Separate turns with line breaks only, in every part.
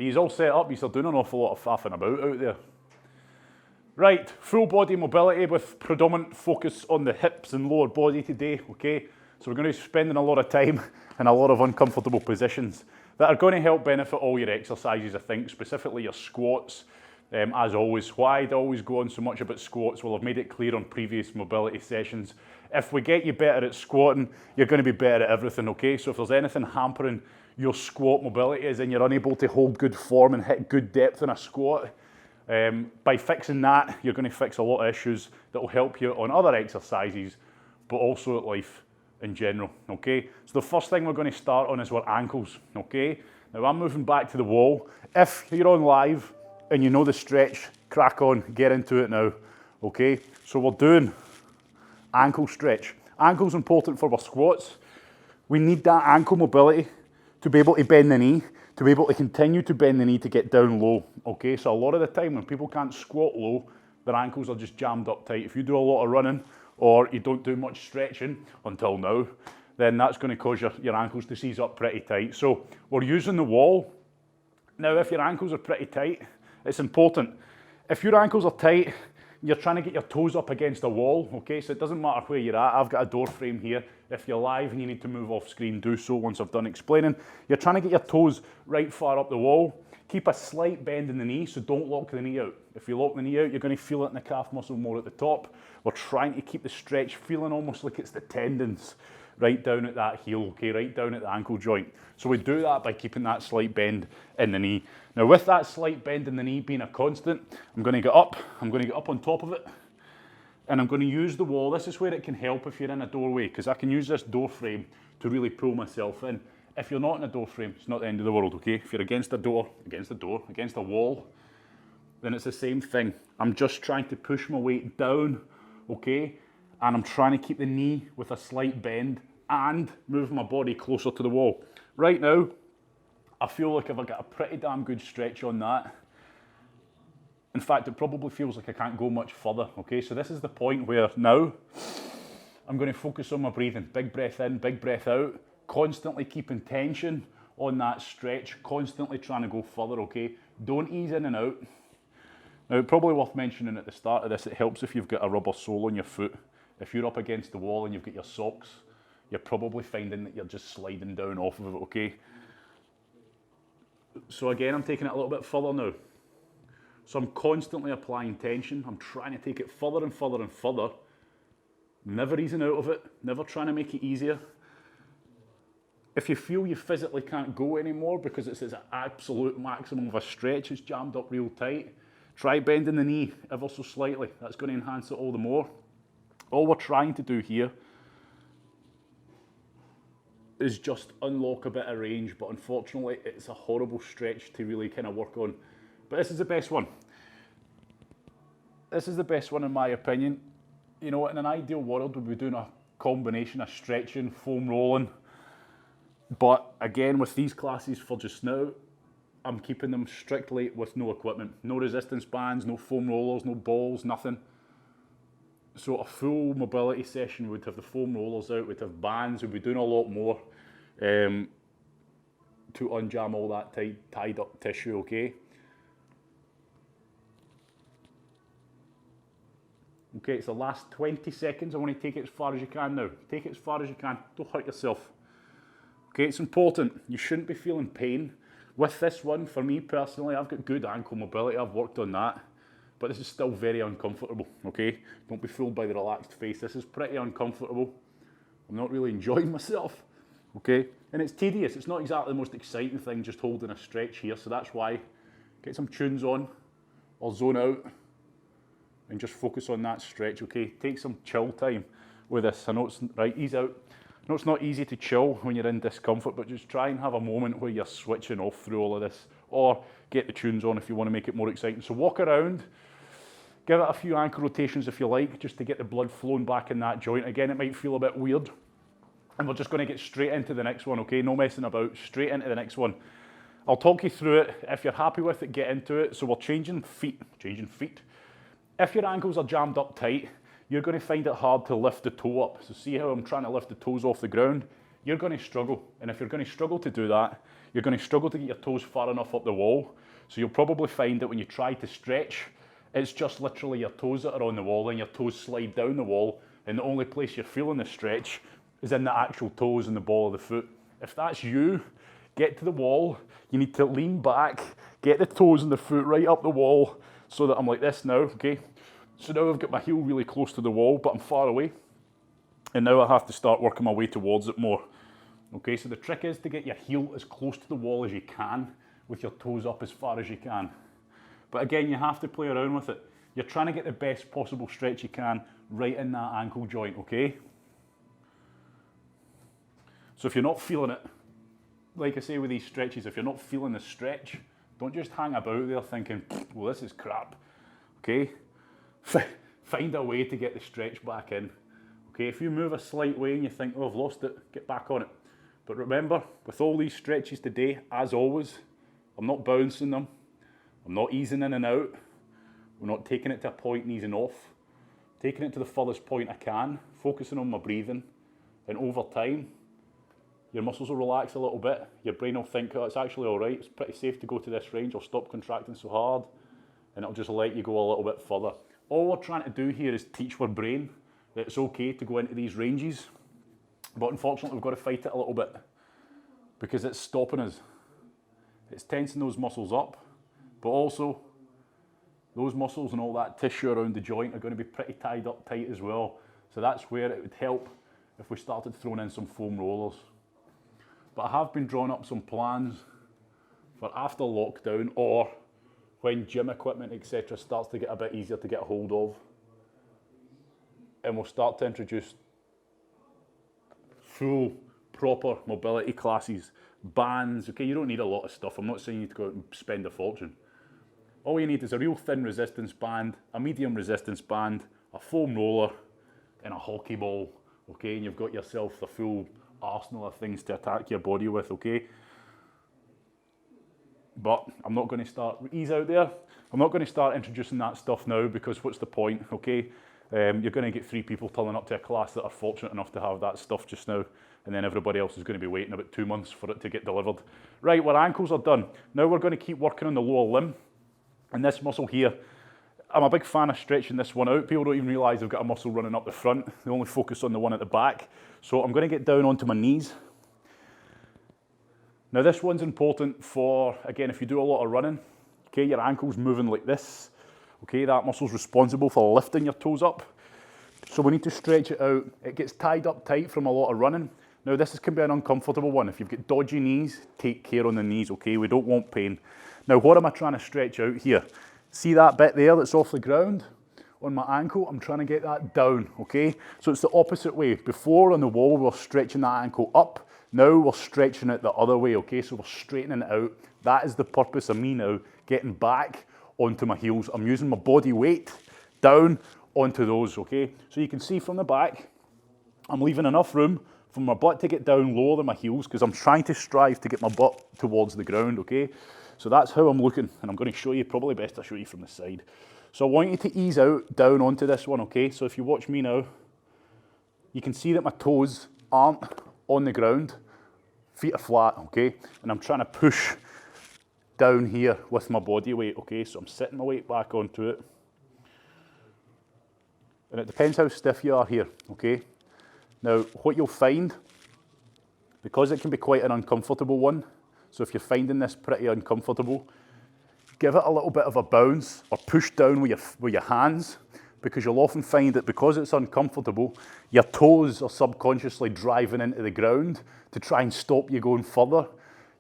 Are you all set up? You're doing an awful lot of faffing about out there. Right, full body mobility with predominant focus on the hips and lower body today, okay? So we're going to be spending a lot of time in a lot of uncomfortable positions that are going to help benefit all your exercises, I think, specifically your squats. As always, why I'd always go on so much about squats, well, I've made it clear on previous mobility sessions. If we get you better at squatting, you're going to be better at everything, okay? So if there's anything hampering your squat mobility, as in you're unable to hold good form and hit good depth in a squat, by fixing that, you're going to fix a lot of issues that will help you on other exercises, but also at life in general, okay? So the first thing we're going to start on is our ankles, okay? Now I'm moving back to the wall. If you're on live and you know the stretch, crack on, get into it now, okay? So we're doing ankle stretch. Ankle's important for our squats. We need that ankle mobility to be able to bend the knee, to be able to continue to bend the knee to get down low, okay? So a lot of the time when people can't squat low, their ankles are just jammed up tight. If you do a lot of running or you don't do much stretching until now, then that's going to cause your ankles to seize up pretty tight. So we're using the wall. Now, if your ankles are pretty tight, it's important. If your ankles are tight, you're trying to get your toes up against a wall, okay? So it doesn't matter where you're at. I've got a door frame here. If you're live and you need to move off screen, do so once I've done explaining. You're trying to get your toes right far up the wall. Keep a slight bend in the knee, so don't lock the knee out. If you lock the knee out, you're going to feel it in the calf muscle more at the top. We're trying to keep the stretch feeling almost like it's the tendons right down at that heel, okay, right down at the ankle joint. So we do that by keeping that slight bend in the knee. Now with that slight bend in the knee being a constant, I'm going to get up on top of it, and I'm going to use the wall. This is where it can help if you're in a doorway, because I can use this door frame to really pull myself in. If you're not in a door frame, it's not the end of the world, okay? If you're against a wall, then it's the same thing. I'm just trying to push my weight down, okay? And I'm trying to keep the knee with a slight bend and move my body closer to the wall. Right now, I feel like I've got a pretty damn good stretch on that. In fact, it probably feels like I can't go much further, okay? So this is the point where now I'm going to focus on my breathing. Big breath in, big breath out, constantly keeping tension on that stretch, constantly trying to go further, okay? Don't ease in and out. Now, probably worth mentioning at the start of this, it helps if you've got a rubber sole on your foot. If you're up against the wall and you've got your socks, you're probably finding that you're just sliding down off of it, okay? So again, I'm taking it a little bit further now. So I'm constantly applying tension. I'm trying to take it further and further and further. Never easing out of it, never trying to make it easier. If you feel you physically can't go anymore because it's an absolute maximum of a stretch, it's jammed up real tight, try bending the knee ever so slightly. That's going to enhance it all the more. All we're trying to do here is just unlock a bit of range, but unfortunately it's a horrible stretch to really kind of work on. But this is the best one. This is the best one in my opinion. You know, in an ideal world we'd be doing a combination of stretching, foam rolling, but again with these classes for just now, I'm keeping them strictly with no equipment. No resistance bands, no foam rollers, no balls, nothing. So a full mobility session would have the foam rollers out, we'd have bands, we'd be doing a lot more to unjam all that tied up tissue, okay? Okay, it's the last 20 seconds. I want to take it as far as you can now. Take it as far as you can, don't hurt yourself. Okay, it's important. You shouldn't be feeling pain. With this one, for me personally, I've got good ankle mobility, I've worked on that. But this is still very uncomfortable, okay? Don't be fooled by the relaxed face. This is pretty uncomfortable. I'm not really enjoying myself, okay? And it's tedious. It's not exactly the most exciting thing just holding a stretch here, so that's why. Get some tunes on or zone out and just focus on that stretch, okay? Take some chill time with this. I know it's, right, ease out. I know it's not easy to chill when you're in discomfort, but just try and have a moment where you're switching off through all of this, or get the tunes on if you want to make it more exciting. So walk around, give it a few ankle rotations if you like, just to get the blood flowing back in that joint. Again, it might feel a bit weird, and we're just going to get straight into the next one, okay? No messing about, straight into the next one. I'll talk you through it. If you're happy with it, get into it. So we're changing feet. If your ankles are jammed up tight, you're going to find it hard to lift the toe up. So see how I'm trying to lift the toes off the ground? you're going to struggle. And if you're going to struggle to do that, you're going to struggle to get your toes far enough up the wall. So you'll probably find that when you try to stretch, it's just literally your toes that are on the wall and your toes slide down the wall, and the only place you're feeling the stretch is in the actual toes and the ball of the foot. If that's you, get to the wall, you need to lean back, get the toes and the foot right up the wall so that I'm like this now, okay? So now I've got my heel really close to the wall, but I'm far away. And now I have to start working my way towards it more. Okay, so the trick is to get your heel as close to the wall as you can with your toes up as far as you can. But again, you have to play around with it. You're trying to get the best possible stretch you can right in that ankle joint, okay? So if you're not feeling it, like I say with these stretches, if you're not feeling the stretch, don't just hang about there thinking, well, this is crap, okay? Find a way to get the stretch back in. Okay, if you move a slight way and you think, oh, I've lost it, get back on it. But remember, with all these stretches today, as always, I'm not bouncing them. I'm not easing in and out. We're not taking it to a point and easing off. Taking it to the furthest point I can, focusing on my breathing. And over time, your muscles will relax a little bit. Your brain will think, oh, it's actually all right. It's pretty safe to go to this range. I'll stop contracting so hard. And it'll just let you go a little bit further. All we're trying to do here is teach our brain that it's okay to go into these ranges. But unfortunately, we've got to fight it a little bit because it's stopping us. It's tensing those muscles up, but also those muscles and all that tissue around the joint are going to be pretty tied up tight as well. So that's where it would help if we started throwing in some foam rollers. But I have been drawing up some plans for after lockdown or when gym equipment, etc. starts to get a bit easier to get a hold of. And we'll start to introduce full, proper mobility classes, bands. Okay, you don't need a lot of stuff. I'm not saying you need to go out and spend a fortune. All you need is a real thin resistance band, a medium resistance band, a foam roller, and a hockey ball. Okay, and you've got yourself the full arsenal of things to attack your body with. Okay, but I'm not going to start ease out there. I'm not going to start introducing that stuff now because what's the point? Okay. You're going to get 3 people turning up to a class that are fortunate enough to have that stuff just now, and then everybody else is going to be waiting about 2 months for it to get delivered. Right, our ankles are done. Now we're going to keep working on the lower limb, and this muscle here. I'm a big fan of stretching this one out. People don't even realise they've got a muscle running up the front. They only focus on the one at the back. So I'm going to get down onto my knees. Now this one's important for, again, if you do a lot of running, okay, your ankle's moving like this. Okay, that muscle's responsible for lifting your toes up. So we need to stretch it out. It gets tied up tight from a lot of running. Now this can be an uncomfortable one. If you've got dodgy knees, take care on the knees, okay? We don't want pain. Now what am I trying to stretch out here? See that bit there that's off the ground? On my ankle, I'm trying to get that down, okay? So it's the opposite way. Before on the wall, we were stretching that ankle up. Now we're stretching it the other way, okay? So we're straightening it out. That is the purpose of me now, getting back onto my heels. I'm using my body weight down onto those, okay? So you can see from the back, I'm leaving enough room for my butt to get down lower than my heels because I'm trying to strive to get my butt towards the ground, okay? So that's how I'm looking, and I'm going to show you, probably best I show you from the side. So I want you to ease out down onto this one, okay? So if you watch me now, you can see that my toes aren't on the ground, feet are flat, okay? And I'm trying to push down here with my body weight, okay? So I'm setting my weight back onto it. And it depends how stiff you are here, okay? Now, what you'll find, because it can be quite an uncomfortable one, so if you're finding this pretty uncomfortable, give it a little bit of a bounce or push down with your hands, because you'll often find that because it's uncomfortable, your toes are subconsciously driving into the ground to try and stop you going further.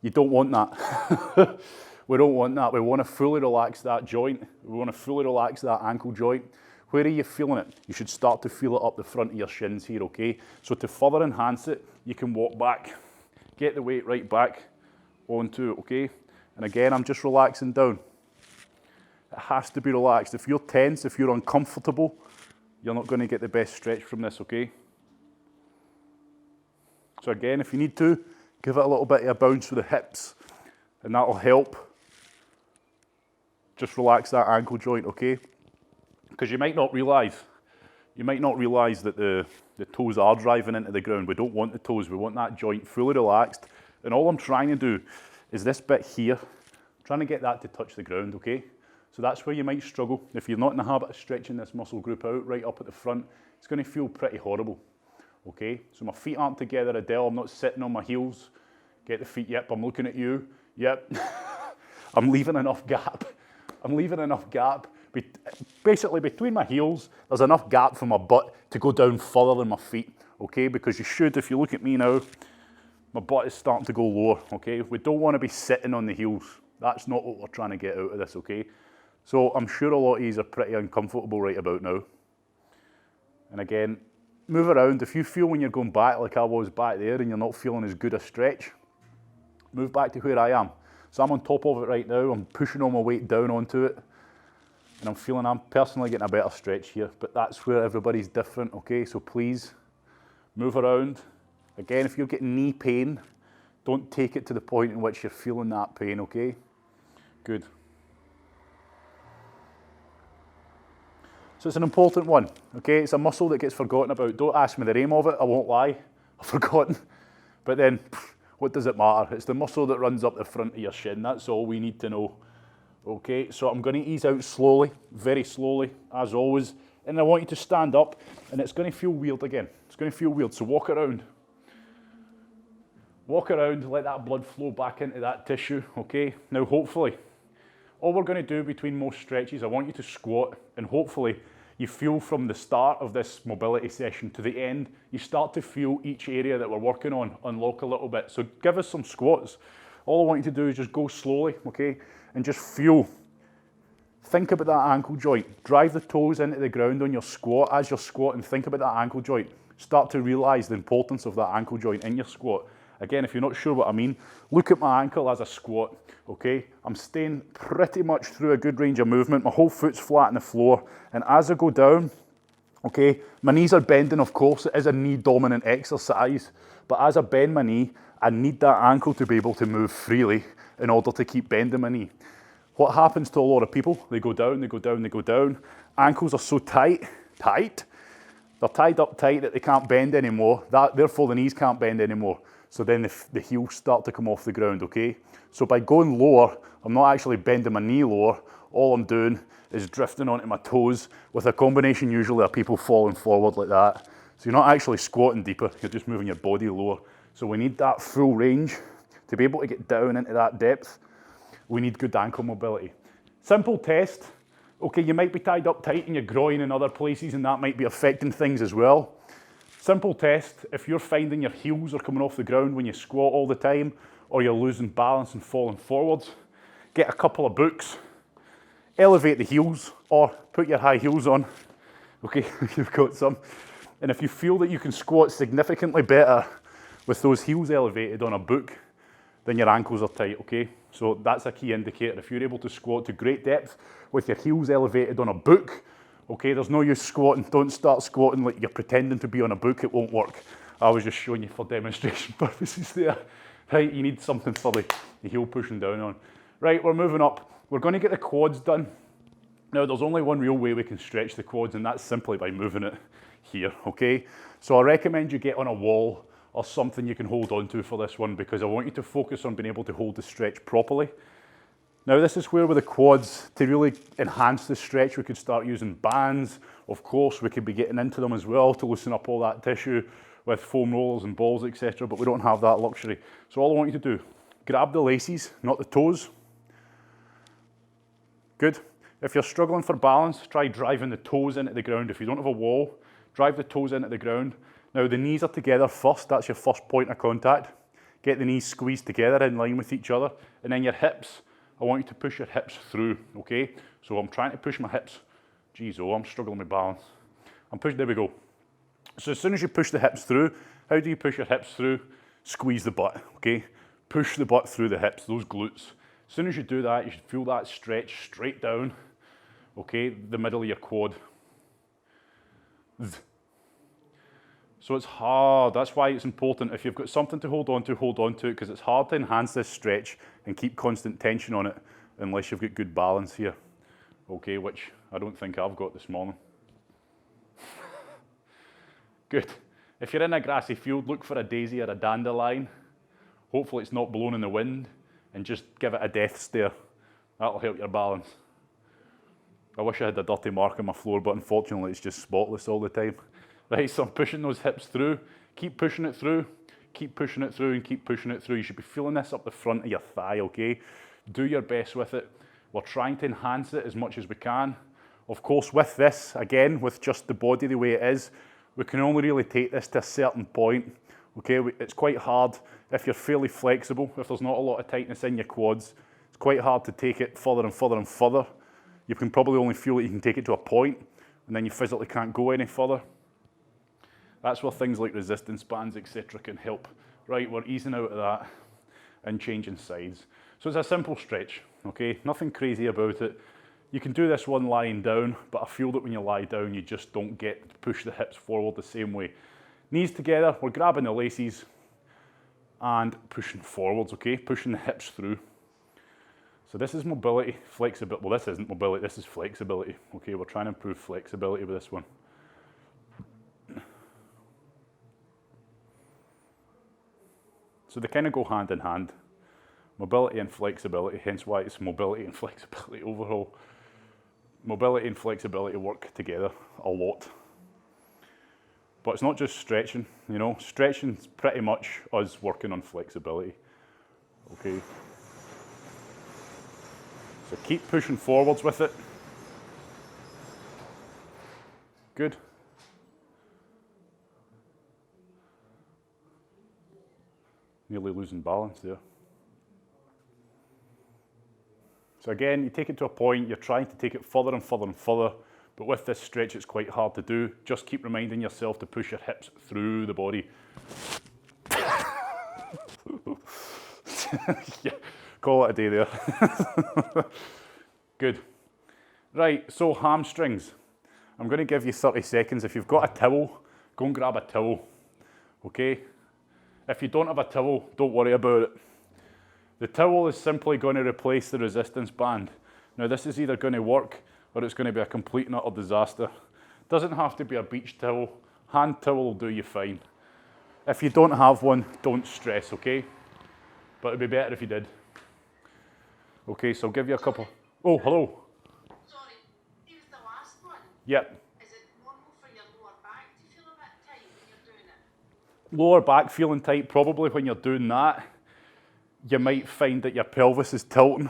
You don't want that. We don't want that. We want to fully relax that joint. We want to fully relax that ankle joint. Where are you feeling it? You should start to feel it up the front of your shins here, okay? So to further enhance it, you can walk back, get the weight right back onto it, okay? And again, I'm just relaxing down. It has to be relaxed. If you're tense, if you're uncomfortable, you're not going to get the best stretch from this, okay? So again, if you need to, give it a little bit of a bounce with the hips, and that'll help. Just relax that ankle joint, okay? Because you might not realise that the the toes are driving into the ground. We don't want the toes, we want that joint fully relaxed. And all I'm trying to do is this bit here, I'm trying to get that to touch the ground, okay? So that's where you might struggle. If you're not in the habit of stretching this muscle group out right up at the front, it's going to feel pretty horrible, okay? So my feet aren't together, Adele, I'm not sitting on my heels. Get the feet, yep, I'm looking at you, yep. I'm leaving enough gap. I'm leaving enough gap. Basically, between my heels, there's enough gap for my butt to go down further than my feet, okay? Because you should, if you look at me now, my butt is starting to go lower, okay? We don't want to be sitting on the heels. That's not what we're trying to get out of this, okay? So I'm sure a lot of these are pretty uncomfortable right about now. And again, move around. If you feel when you're going back like I was back there and you're not feeling as good a stretch, move back to where I am. So I'm on top of it right now. I'm pushing all my weight down onto it. And I'm feeling I'm personally getting a better stretch here. But that's where everybody's different, okay? So please move around. Again, if you're getting knee pain, don't take it to the point in which you're feeling that pain, okay? Good. So it's an important one, okay? It's a muscle that gets forgotten about. Don't ask me the name of it, I won't lie. I've forgotten. But then, what does it matter? It's the muscle that runs up the front of your shin. That's all we need to know. Okay, so I'm going to ease out slowly, very slowly, as always. And I want you to stand up, and it's going to feel weird again. It's going to feel weird, so walk around. Walk around, let that blood flow back into that tissue, okay? Now, hopefully, all we're going to do between most stretches, I want you to squat, and hopefully you feel from the start of this mobility session to the end, you start to feel each area that we're working on unlock a little bit. So give us some squats. All I want you to do is just go slowly, okay? And just feel. Think about that ankle joint. Drive the toes into the ground on your squat. As you're squatting, think about that ankle joint. Start to realize the importance of that ankle joint in your squat. Again, if you're not sure what I mean, look at my ankle as a squat, okay? I'm staying pretty much through a good range of movement. My whole foot's flat on the floor. And as I go down, okay, my knees are bending, of course. It is a knee-dominant exercise. But as I bend my knee, I need that ankle to be able to move freely in order to keep bending my knee. What happens to a lot of people? They go down, they go down, they go down. Ankles are so tight. They're tied up tight that they can't bend anymore. Therefore, the knees can't bend anymore. So then the heels start to come off the ground, okay? So by going lower, I'm not actually bending my knee lower. All I'm doing is drifting onto my toes with a combination usually of people falling forward like that. So you're not actually squatting deeper, you're just moving your body lower. So we need that full range. To be able to get down into that depth, we need good ankle mobility. Simple test. Okay, you might be tied up tight in your groin and other places and that might be affecting things as well. Simple test, if you're finding your heels are coming off the ground when you squat all the time, or you're losing balance and falling forwards, get a couple of books, elevate the heels, or put your high heels on, okay, if you've got some. And if you feel that you can squat significantly better with those heels elevated on a book, then your ankles are tight, okay? So that's a key indicator. If you're able to squat to great depth with your heels elevated on a book, okay, there's no use squatting. Don't start squatting like you're pretending to be on a book. It won't work. I was just showing you for demonstration purposes there. Right, you need something for the heel pushing down on. Right, we're moving up. We're going to get the quads done. Now, there's only one real way we can stretch the quads, and that's simply by moving it here, okay? So I recommend you get on a wall or something you can hold on to for this one, because I want you to focus on being able to hold the stretch properly. Now this is where with the quads, to really enhance the stretch, we could start using bands. Of course, we could be getting into them as well to loosen up all that tissue with foam rollers and balls, etc. But we don't have that luxury. So all I want you to do, grab the laces, not the toes. Good. If you're struggling for balance, try driving the toes into the ground. If you don't have a wall, drive the toes into the ground. Now the knees are together first, that's your first point of contact. Get the knees squeezed together in line with each other. And then your hips, I want you to push your hips through, okay? So I'm trying to push my hips. Geez, oh, I'm struggling with balance. I'm pushing, there we go. So as soon as you push the hips through, how do you push your hips through? Squeeze the butt, okay? Push the butt through the hips, those glutes. As soon as you do that, you should feel that stretch straight down, okay? The middle of your quad. So it's hard, that's why it's important. If you've got something to hold on to it, because it's hard to enhance this stretch and keep constant tension on it unless you've got good balance here. Okay, which I don't think I've got this morning. Good. If you're in a grassy field, look for a daisy or a dandelion. Hopefully it's not blown in the wind, and just give it a death stare. That'll help your balance. I wish I had a dirty mark on my floor, but unfortunately it's just spotless all the time. Right, so I'm pushing those hips through. Keep pushing it through. Keep pushing it through and keep pushing it through. You should be feeling this up the front of your thigh, okay? Do your best with it. We're trying to enhance it as much as we can. Of course, with this, again, with just the body the way it is, we can only really take this to a certain point, okay? It's quite hard if you're fairly flexible, if there's not a lot of tightness in your quads, it's quite hard to take it further and further and further. You can probably only feel that you can take it to a point, and then you physically can't go any further. That's where things like resistance bands, etc. can help. Right, we're easing out of that and changing sides. So it's a simple stretch, okay? Nothing crazy about it. You can do this one lying down, but I feel that when you lie down, you just don't get to push the hips forward the same way. Knees together, we're grabbing the laces and pushing forwards, okay? Pushing the hips through. So this is mobility, flexibility. Well, this isn't mobility, this is flexibility. Okay, we're trying to improve flexibility with this one. So they kind of go hand in hand. Mobility and flexibility, hence why it's mobility and flexibility overhaul. Mobility and flexibility work together a lot. But it's not just stretching, you know. Stretching's pretty much us working on flexibility, okay? So keep pushing forwards with it. Good. Nearly losing balance there. So again, you take it to a point, you're trying to take it further and further and further, but with this stretch it's quite hard to do. Just keep reminding yourself to push your hips through the body. Yeah, call it a day there. Good. Right, so hamstrings. I'm going to give you 30 seconds. If you've got a towel, go and grab a towel, okay? If you don't have a towel, don't worry about it. The towel is simply going to replace the resistance band. Now this is either going to work or it's going to be a complete and utter disaster. Doesn't have to be a beach towel. Hand towel will do you fine. If you don't have one, don't stress, okay? But it'd be better if you did. Okay, so I'll give you a couple. Oh, hello.
Sorry, here's the last one.
Yep.
Is it normal for your lower back to feel a bit tight when you're doing it?
Lower back feeling tight, probably when you're doing that. You might find that your pelvis is tilting.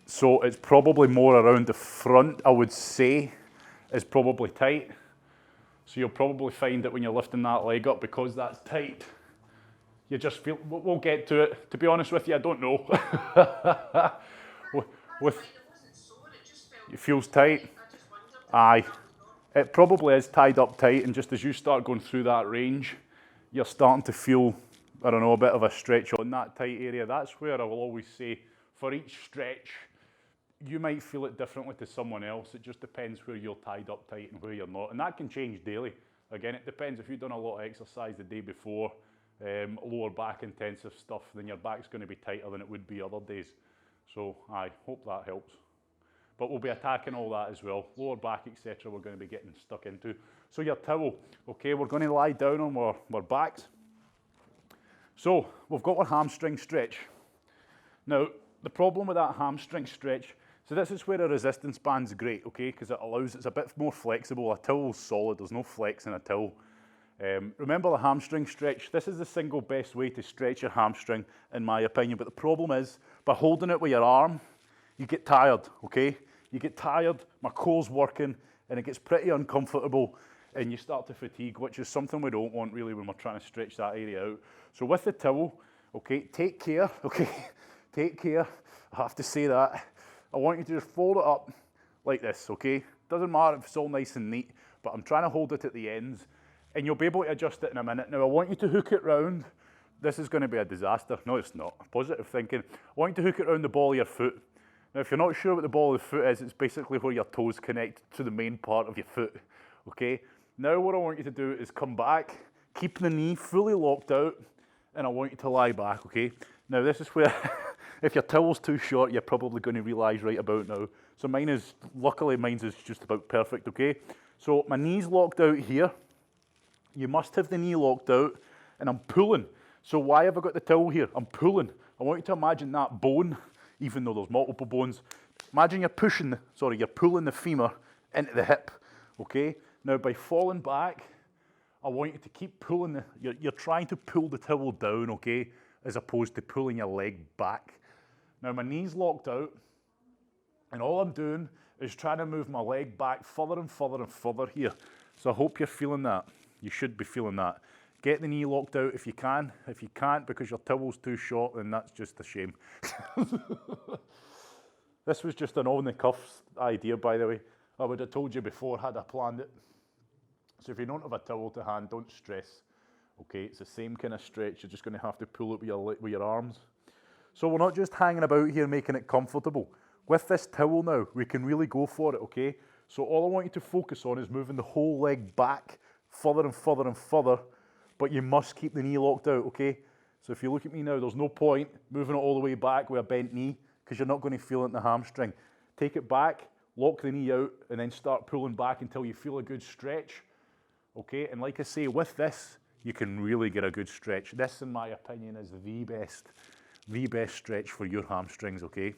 So it's probably more around the front, I would say, is probably tight. So you'll probably find that when you're lifting that leg up, because that's tight, you just feel, we'll get to it. To be honest with you, I don't know. It feels tight. Aye. It probably is tied up tight, and just as you start going through that range, you're starting to feel, I don't know, a bit of a stretch on that tight area. That's where I will always say, for each stretch, you might feel it differently to someone else. It just depends where you're tied up tight and where you're not. And that can change daily. Again, it depends. If you've done a lot of exercise the day before, lower back intensive stuff, then your back's going to be tighter than it would be other days. So I hope that helps. But we'll be attacking all that as well. Lower back, etc. we're going to be getting stuck into. So your towel, okay, we're going to lie down on our backs. So we've got our hamstring stretch. Now, the problem with that hamstring stretch, so this is where a resistance band's great, okay, because it's a bit more flexible. A towel's solid, there's no flex in a towel. Remember the hamstring stretch? This is the single best way to stretch your hamstring, in my opinion. But the problem is, by holding it with your arm, you get tired, okay? You get tired, my core's working, and it gets pretty uncomfortable, and you start to fatigue, which is something we don't want really when we're trying to stretch that area out. So with the towel, okay, take care, okay? Take care, I have to say that. I want you to just fold it up like this, okay? Doesn't matter if it's all nice and neat, but I'm trying to hold it at the ends, and you'll be able to adjust it in a minute. Now I want you to hook it round. This is going to be a disaster. No, it's not. Positive thinking. I want you to hook it round the ball of your foot. Now if you're not sure what the ball of the foot is, it's basically where your toes connect to the main part of your foot, okay? Now what I want you to do is come back, keep the knee fully locked out, and I want you to lie back, okay? Now this is where, if your towel's too short, you're probably going to realise right about now. So luckily mine's is just about perfect, okay? So my knee's locked out here. You must have the knee locked out, and I'm pulling. So why have I got the towel here? I'm pulling. I want you to imagine that bone, even though there's multiple bones. Imagine you're pulling the femur into the hip, okay? Now by falling back, I want you to keep pulling, you're trying to pull the towel down, okay? As opposed to pulling your leg back. Now my knee's locked out, and all I'm doing is trying to move my leg back further and further and further here. So I hope you're feeling that. You should be feeling that. Get the knee locked out if you can. If you can't because your towel's too short, then that's just a shame. This was just an on-the-cuff idea, by the way. I would have told you before had I planned it. So if you don't have a towel to hand, don't stress. Okay, it's the same kind of stretch. You're just going to have to pull it with your arms. So we're not just hanging about here making it comfortable. With this towel now, we can really go for it, okay? So all I want you to focus on is moving the whole leg back further and further and further, but you must keep the knee locked out, okay? So if you look at me now, there's no point moving it all the way back with a bent knee because you're not going to feel it in the hamstring. Take it back, lock the knee out, and then start pulling back until you feel a good stretch, okay? And like I say, with this, you can really get a good stretch. This, in my opinion, is the best stretch for your hamstrings, okay?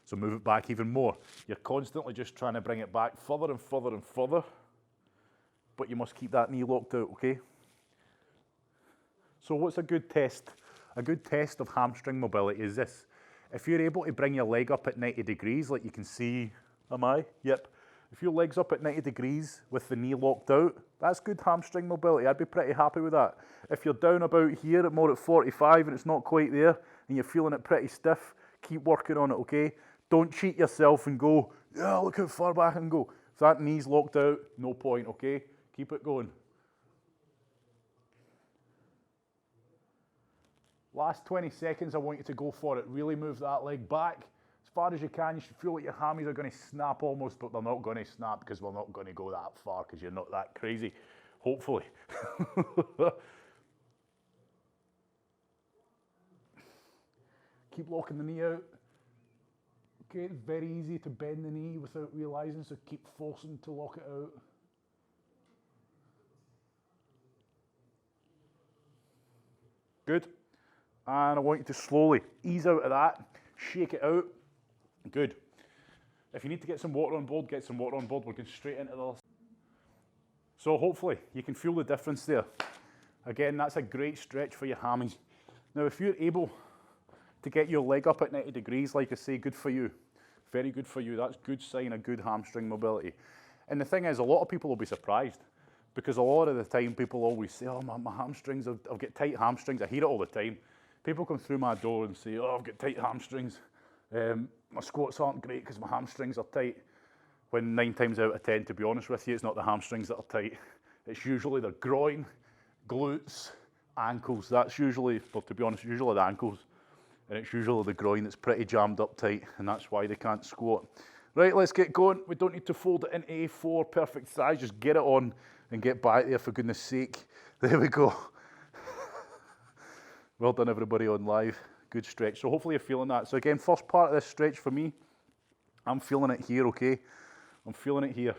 So move it back even more. You're constantly just trying to bring it back further and further and further, but you must keep that knee locked out, okay? So what's a good test? A good test of hamstring mobility is this. If you're able to bring your leg up at 90 degrees, like you can see, am I? Yep. If your leg's up at 90 degrees with the knee locked out, that's good hamstring mobility. I'd be pretty happy with that. If you're down about here, more at 45, and it's not quite there, and you're feeling it pretty stiff, keep working on it, okay? Don't cheat yourself and go, yeah, look how far back I can go. If that knee's locked out, no point, okay? Keep it going. Last 20 seconds, I want you to go for it. Really move that leg back as far as you can. You should feel like your hammies are going to snap almost, but they're not going to snap because we're not going to go that far because you're not that crazy, hopefully. Keep locking the knee out. Okay, it's very easy to bend the knee without realizing, so keep forcing to lock it out. Good. And I want you to slowly ease out of that, shake it out. Good. If you need to get some water on board, get some water on board. We're going straight into this. So hopefully you can feel the difference there. Again, that's a great stretch for your hammies. Now, if you're able to get your leg up at 90 degrees, like I say, good for you. Very good for you. That's good sign of good hamstring mobility. And the thing is, a lot of people will be surprised because a lot of the time people always say, oh, my hamstrings, I've got tight hamstrings. I hear it all the time. People come through my door and say, oh, I've got tight hamstrings. My squats aren't great because my hamstrings are tight. When 9 times out of 10, to be honest with you, it's not the hamstrings that are tight. It's usually their groin, glutes, ankles. That's usually, well, to be honest, usually the ankles. And it's usually the groin that's pretty jammed up tight, and that's why they can't squat. Right, let's get going. We don't need to fold it into A4, perfect size. Just get it on and get back there, for goodness sake. There we go. Well done, everybody on live. Good stretch. So hopefully you're feeling that. So again, first part of this stretch for me, I'm feeling it here, okay? I'm feeling it here.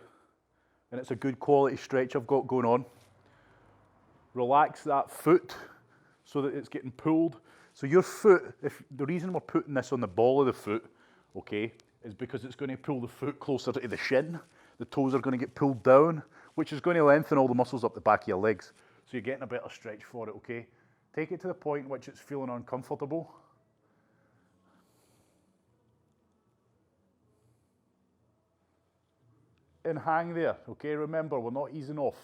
And it's a good quality stretch I've got going on. Relax that foot so that it's getting pulled. So your foot, the reason we're putting this on the ball of the foot, okay, is because it's going to pull the foot closer to the shin. The toes are going to get pulled down, which is going to lengthen all the muscles up the back of your legs. So you're getting a better stretch for it, okay? Take it to the point in which it's feeling uncomfortable. And hang there, okay? Remember, we're not easing off.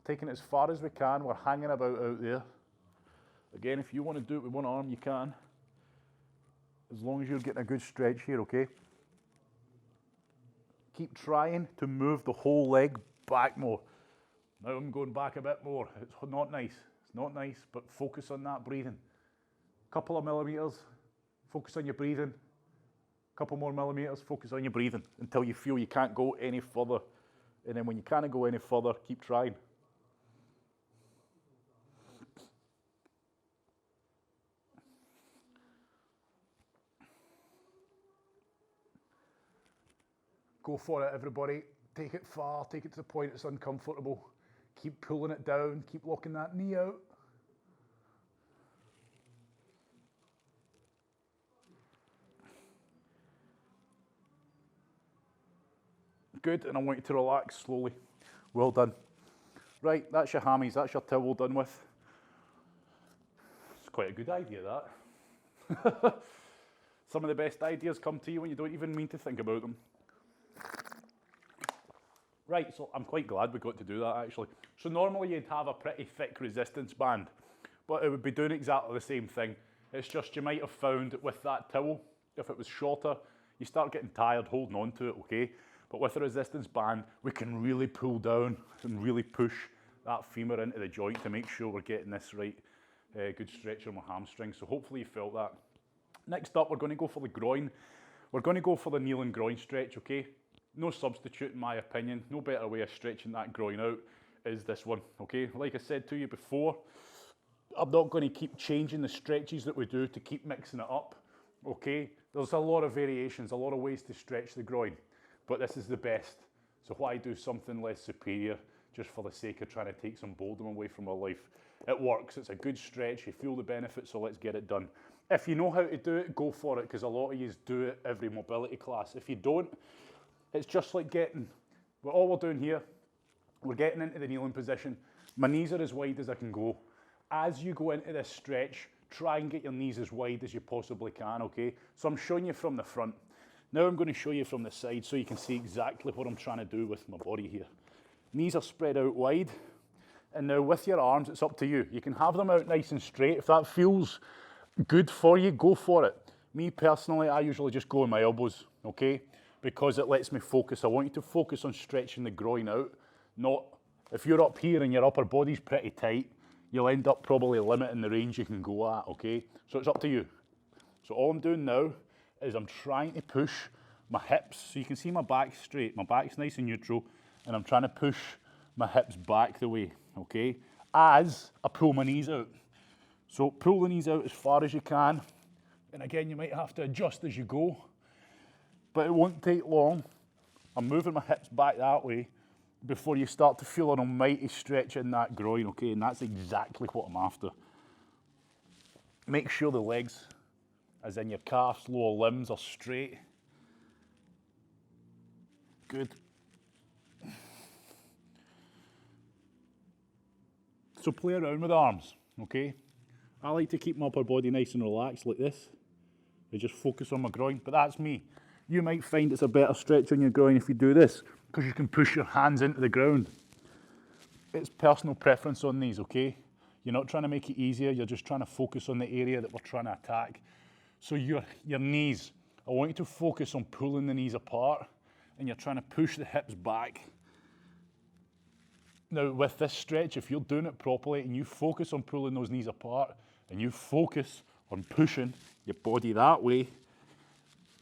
Taking it as far as we can, we're hanging about out there. Again, if you want to do it with one arm, you can. As long as you're getting a good stretch here, okay? Keep trying to move the whole leg back more. Now I'm going back a bit more. It's not nice. It's not nice, but focus on that breathing. Couple of millimeters, focus on your breathing. Couple more millimeters, focus on your breathing until you feel you can't go any further. And then when you can't go any further, keep trying. Go for it, everybody. Take it far, take it to the point it's uncomfortable. Keep pulling it down, keep locking that knee out. Good, and I want you to relax slowly. Well done. Right, that's your hammies, that's your towel done with. It's quite a good idea, that. Some of the best ideas come to you when you don't even mean to think about them. Right, so I'm quite glad we got to do that actually. So normally you'd have a pretty thick resistance band, but it would be doing exactly the same thing. It's just you might have found with that towel, if it was shorter, you start getting tired holding on to it, okay? But with a resistance band, we can really pull down and really push that femur into the joint to make sure we're getting this right good stretch on my hamstring. So hopefully you felt that. Next up, we're going to go for the groin. We're going to go for the kneeling groin stretch, okay? No substitute in my opinion. No better way of stretching that groin out is this one, okay? Like I said to you before, I'm not going to keep changing the stretches that we do to keep mixing it up, okay? There's a lot of variations, a lot of ways to stretch the groin, but this is the best. So why do something less superior just for the sake of trying to take some boredom away from our life? It works, it's a good stretch, you feel the benefits, so let's get it done. If you know how to do it, go for it, because a lot of you do it every mobility class. If you don't, it's just like all we're doing here, we're getting into the kneeling position. My knees are as wide as I can go. As you go into this stretch, try and get your knees as wide as you possibly can, okay? So I'm showing you from the front. Now I'm going to show you from the side so you can see exactly what I'm trying to do with my body here. Knees are spread out wide. And now with your arms, it's up to you. You can have them out nice and straight. If that feels good for you, go for it. Me personally, I usually just go on my elbows, okay? Because it lets me focus. I want you to focus on stretching the groin out, not, if you're up here and your upper body's pretty tight, you'll end up probably limiting the range you can go at, okay? So it's up to you. So all I'm doing now is I'm trying to push my hips, so you can see my back straight, my back's nice and neutral, and I'm trying to push my hips back the way, okay? As I pull my knees out. So pull the knees out as far as you can, and again, you might have to adjust as you go, but it won't take long. I'm moving my hips back that way before you start to feel an almighty stretch in that groin, okay? And that's exactly what I'm after. Make sure the legs, as in your calves, lower limbs, are straight. Good. So play around with arms, okay? I like to keep my upper body nice and relaxed like this. I just focus on my groin, but that's me. You might find it's a better stretch on your groin if you do this, because you can push your hands into the ground. It's personal preference on these, okay? You're not trying to make it easier, you're just trying to focus on the area that we're trying to attack. So your knees, I want you to focus on pulling the knees apart, and you're trying to push the hips back. Now with this stretch, if you're doing it properly and you focus on pulling those knees apart, and you focus on pushing your body that way,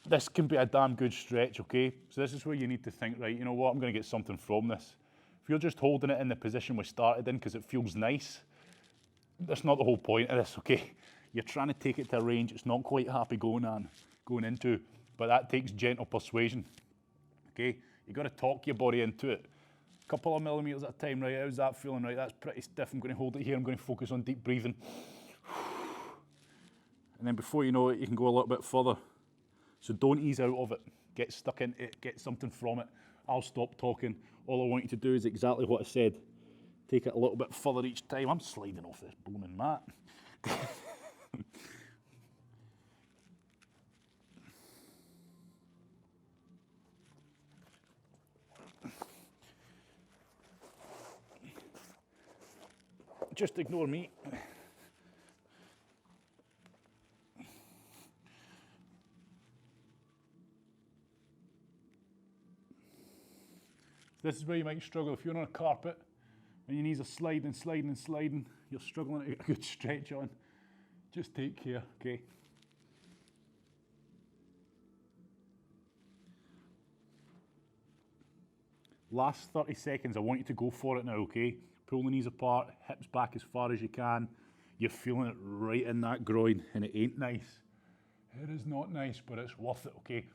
this can be a damn good stretch, okay? So this is where you need to think, right, you know what, I'm going to get something from this. If you're just holding it in the position we started in because it feels nice, that's not the whole point of this, okay? You're trying to take it to a range it's not quite happy going into, but that takes gentle persuasion, okay? You've got to talk your body into it. A couple of millimeters at a time, right? How's that feeling, right? That's pretty stiff. I'm going to hold it here. I'm going to focus on deep breathing. And then before you know it, you can go a little bit further. So don't ease out of it. Get stuck into it, get something from it. I'll stop talking. All I want you to do is exactly what I said. Take it a little bit further each time. I'm sliding off this blooming mat. Just ignore me. This is where you might struggle. If you're on a carpet and your knees are sliding, you're struggling to get a good stretch on, just take care, okay? Last 30 seconds, I want you to go for it now, okay? Pull the knees apart, hips back as far as you can. You're feeling it right in that groin, and it ain't nice. It is not nice, but it's worth it, okay?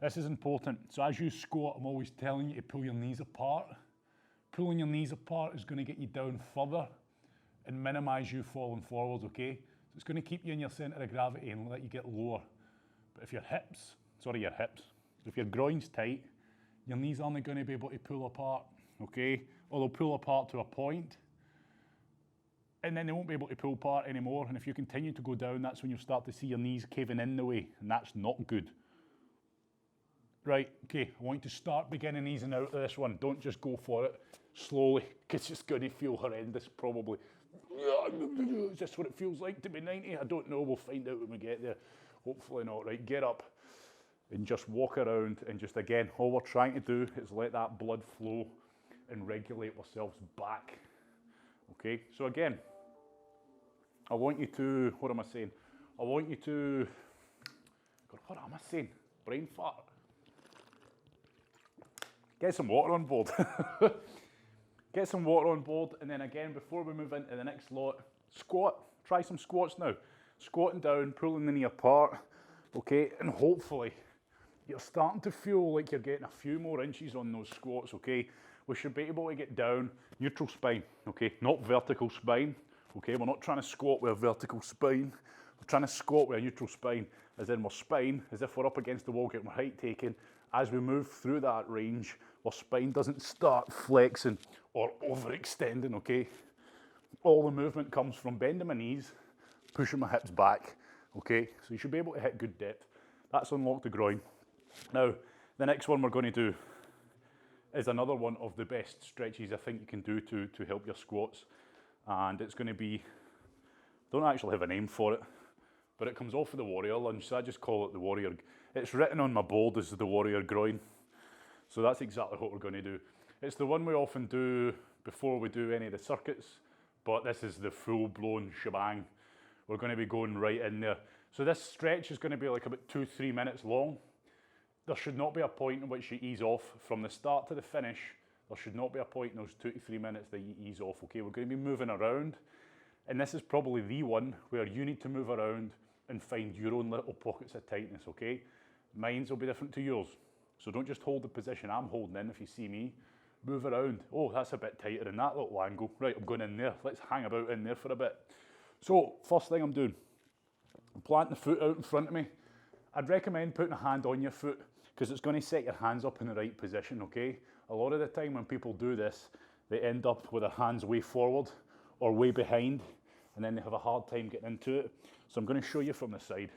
This is important. So as you squat, I'm always telling you to pull your knees apart Pulling your knees apart is going to get you down further and minimize you falling forwards, okay? So it's going to keep you in your center of gravity and let you get lower. But if your if your groin's tight, your knees aren't going to be able to pull apart, okay? Or they'll pull apart to a point, and then they won't be able to pull apart anymore. And if you continue to go down, that's when you'll start to see your knees caving in the way, and that's not good. Right, okay, I want you to start beginning easing out of this one. Don't just go for it slowly, because it's going to feel horrendous probably. Is this what it feels like to be 90? I don't know, we'll find out when we get there. Hopefully not. Right, get up and just walk around, and just again, all we're trying to do is let that blood flow and regulate ourselves back. Okay, so again, I want you to, what am I saying? I want you to, God, what am I saying? Brain fart. Get some water on board. Get some water on board, and then again, before we move into the next lot, squat. Try some squats now. Squatting down, pulling the knee apart, okay, and hopefully you're starting to feel like you're getting a few more inches on those squats, okay? We should be able to get down neutral spine, okay, not vertical spine, okay? We're not trying to squat with a vertical spine. We're trying to squat with a neutral spine, as in our spine, as if we're up against the wall, getting our height taken. As we move through that range, our spine doesn't start flexing or overextending, okay? All the movement comes from bending my knees, pushing my hips back, okay? So you should be able to hit good depth. That's unlock the groin. Now, the next one we're going to do is another one of the best stretches I think you can do to help your squats. And it's going to be, I don't actually have a name for it, but it comes off of the warrior lunge, so I just call it the warrior. It's written on my board as the warrior groin. So that's exactly what we're going to do. It's the one we often do before we do any of the circuits, but this is the full-blown shebang. We're going to be going right in there. So this stretch is going to be like about 2-3 minutes long. There should not be a point in which you ease off. From the start to the finish, there should not be a point in those 2 to 3 minutes that you ease off, okay? We're going to be moving around, and this is probably the one where you need to move around and find your own little pockets of tightness, okay? Mine's will be different to yours. So don't just hold the position I'm holding in if you see me. Move around. Oh, that's a bit tighter in that little angle. Right, I'm going in there. Let's hang about in there for a bit. So, first thing I'm doing, I'm planting the foot out in front of me. I'd recommend putting a hand on your foot because it's going to set your hands up in the right position, okay? A lot of the time when people do this, they end up with their hands way forward or way behind, and then they have a hard time getting into it. So I'm going to show you from the side.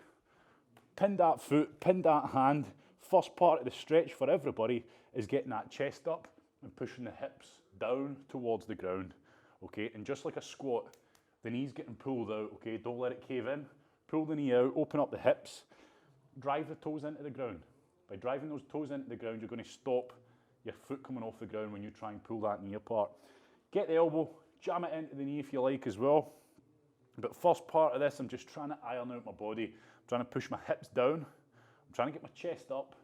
Pin that foot, pin that hand. First part of the stretch for everybody is getting that chest up and pushing the hips down towards the ground, okay? And just like a squat, the knee's getting pulled out, okay? Don't let it cave in. Pull the knee out, open up the hips, drive the toes into the ground. By driving those toes into the ground, you're going to stop your foot coming off the ground when you try and pull that knee apart. Get the elbow, jam it into the knee if you like as well. But first part of this, I'm just trying to iron out my body. I'm trying to push my hips down. I'm trying to get my chest up.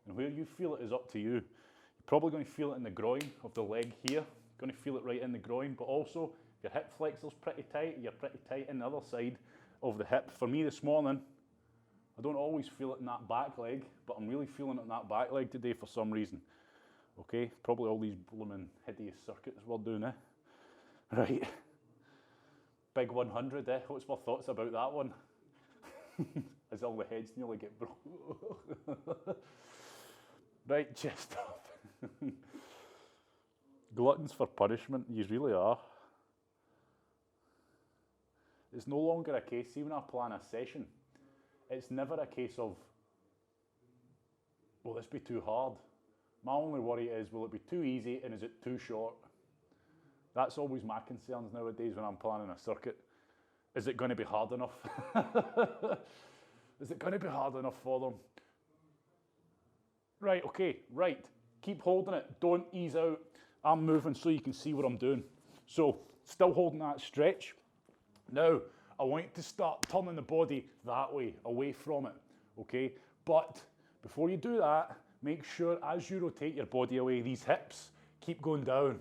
And where you feel it is up to you. You're probably going to feel it in the groin of the leg here. You're going to feel it right in the groin, but also if your hip flexor's pretty tight, you're pretty tight in the other side of the hip. For me this morning, I don't always feel it in that back leg, but I'm really feeling it in that back leg today for some reason. Okay, probably all these blooming hideous circuits we're doing, eh? Right. Big 100, eh? What's my thoughts about that one? As all the heads nearly get broke. Right, chest up. Gluttons for punishment, you really are. It's no longer a case, see when I plan a session, it's never a case of, will this be too hard? My only worry is, will it be too easy and is it too short? That's always my concerns nowadays when I'm planning a circuit. Is it going to be hard enough? Is it going to be hard enough for them? Right, okay, right. Keep holding it. Don't ease out. I'm moving so you can see what I'm doing. So, still holding that stretch. Now, I want you to start turning the body that way, away from it, okay? But before you do that, make sure as you rotate your body away, these hips keep going down,